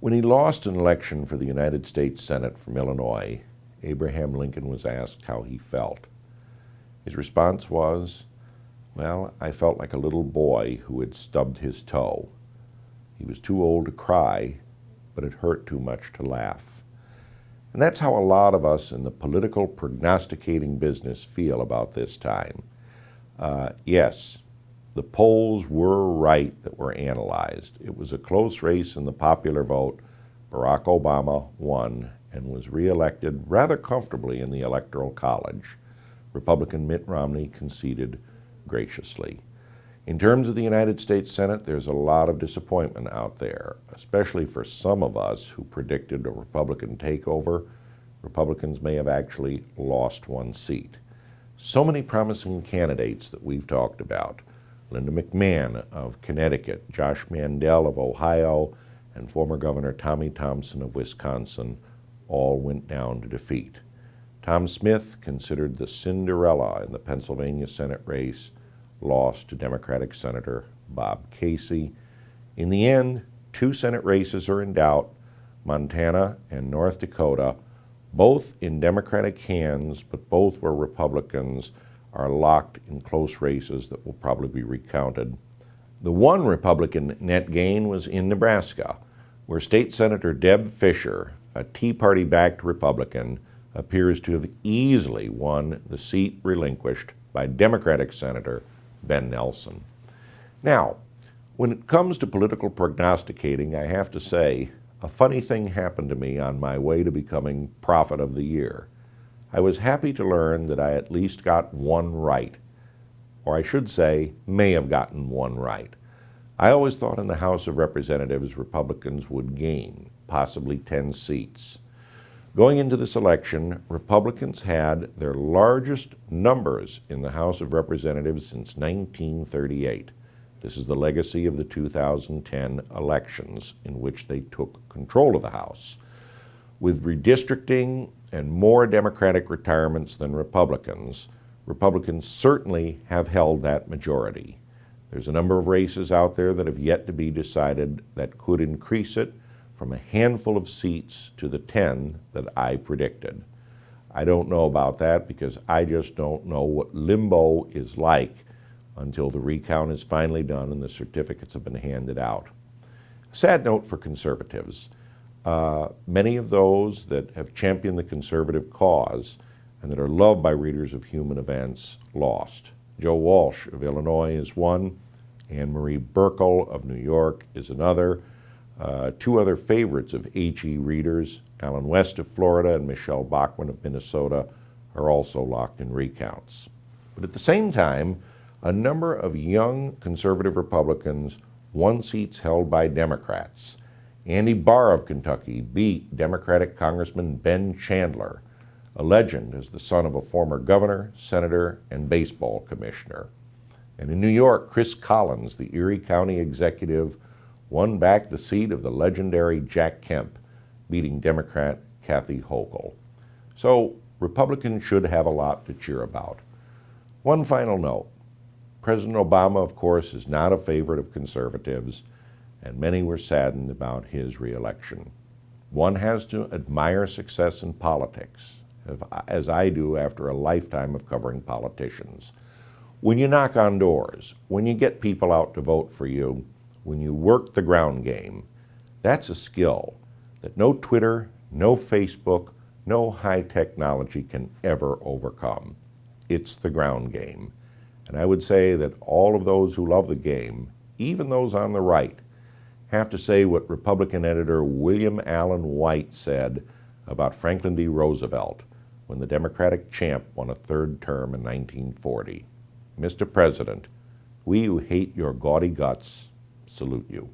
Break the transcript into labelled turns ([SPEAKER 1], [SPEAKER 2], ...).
[SPEAKER 1] When he lost an election for the United States Senate from Illinois, Abraham Lincoln was asked how he felt. His response was, "Well, I felt like a little boy who had stubbed his toe. He was too old to cry, but it hurt too much to laugh." And that's how a lot of us in the political prognosticating business feel about this time. Yes, the polls were right that were analyzed. It was a close race in the popular vote. Barack Obama won and was reelected rather comfortably in the Electoral College. Republican Mitt Romney conceded graciously. In terms of the United States Senate, there's a lot of disappointment out there, especially for some of us who predicted a Republican takeover. Republicans may have actually lost one seat. So many promising candidates that we've talked about. Linda McMahon of Connecticut, Josh Mandel of Ohio, and former Governor Tommy Thompson of Wisconsin all went down to defeat. Tom Smith, considered the Cinderella in the Pennsylvania Senate race, lost to Democratic Senator Bob Casey. In the end, two Senate races are in doubt, Montana and North Dakota, both in Democratic hands, but both where Republicans are locked in close races that will probably be recounted. The one Republican net gain was in Nebraska, where State Senator Deb Fischer, a Tea Party-backed Republican, appears to have easily won the seat relinquished by Democratic Senator Ben Nelson. Now, when it comes to political prognosticating, I have to say, a funny thing happened to me on my way to becoming Prophet of the Year. I was happy to learn that I at least got one right, or I should say, may have gotten one right. I always thought in the House of Representatives, Republicans would gain, possibly 10 seats. Going into this election, Republicans had their largest numbers in the House of Representatives since 1938. This is the legacy of the 2010 elections in which they took control of the House. With redistricting and more Democratic retirements than Republicans, Republicans certainly have held that majority. There's a number of races out there that have yet to be decided that could increase it from a handful of seats to the 10 that I predicted. I don't know about that because I just don't know what limbo is like until the recount is finally done and the certificates have been handed out. Sad note for conservatives. Many of those that have championed the conservative cause and that are loved by readers of Human Events lost. Joe Walsh of Illinois is one. Anne Marie Burkle of New York is another. Two other favorites of HE readers, Alan West of Florida and Michelle Bachmann of Minnesota, are also locked in recounts. But at the same time, a number of young conservative Republicans won seats held by Democrats. Andy Barr of Kentucky beat Democratic Congressman Ben Chandler, a legend as the son of a former governor, senator, and baseball commissioner. And in New York, Chris Collins, the Erie County executive, won back the seat of the legendary Jack Kemp, beating Democrat Kathy Hochul. So Republicans should have a lot to cheer about. One final note. President Obama, of course, is not a favorite of conservatives, and many were saddened about his reelection. One has to admire success in politics, as I do after a lifetime of covering politicians. When you knock on doors, when you get people out to vote for you, when you work the ground game, that's a skill that no Twitter, no Facebook, no high technology can ever overcome. It's the ground game. And I would say that all of those who love the game, even those on the right, have to say what Republican editor William Allen White said about Franklin D. Roosevelt when the Democratic champ won a third term in 1940. Mr. President, we who hate your gaudy guts salute you.